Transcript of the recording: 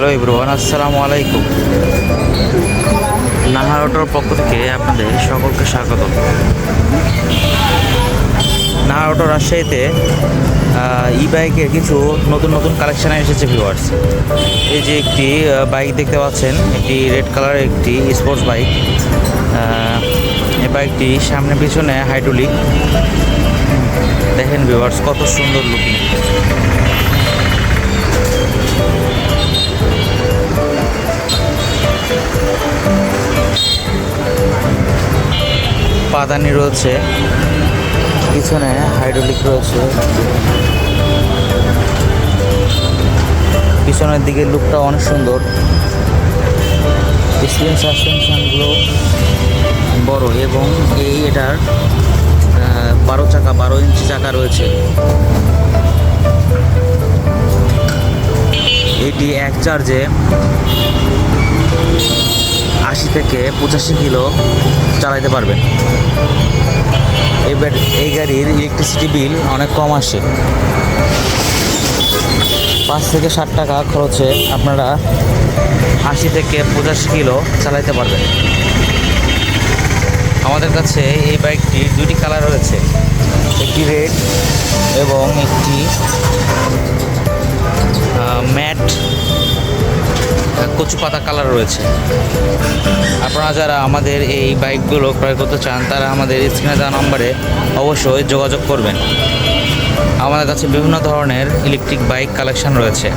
Hello everyone, আসসালামু আলাইকুম। নাহার অটোর পক্ষ থেকে আপনাদের সকলকে স্বাগত। নাহার অটো রাজশাহীতে ই বাইকের কিছু নতুন নতুন কালেকশানে এসেছে ভিউয়ার্স। এই যে একটি বাইক দেখতে পাচ্ছেন, একটি রেড কালারের একটি স্পোর্টস বাইক। এই বাইকটি সামনে পিছনে হাইড্রোলিক। দেখেন ভিউয়ার্স, কত সুন্দর লুকিং। পাদানি রয়েছে, পিছনে হাইড্রোলিক রয়েছে। পিছনের দিকে লুকটা অনেক সুন্দর। স্প্রিং সাসপেনশনগুলো বড় এবং এটার 12 ইঞ্চি চাকা রয়েছে। এটি এক চার্জে 80 থেকে 85 কিলো চালাতে পারবেন। এই গাড়ির ইলেকট্রিসিটি বিল অনেক কম আসে। 5 থেকে 60 টাকা খরচে আপনারা 80 থেকে 85 কিলো চালাতে পারবেন। আমাদের কাছে এই বাইকটির দুটি কালার রয়েছে, একটি রেড এবং একটি ম্যাট কচু পাতা কালার রয়েছে। আপনারা যারা আমাদের এই বাইকগুলো ক্রয় করতে চান তারা আমাদের স্ক্রিনে দেওয়া নম্বরে অবশ্যই যোগাযোগ করবেন। আমাদের কাছে বিভিন্ন ধরনের ইলেকট্রিক বাইক কালেকশন রয়েছে।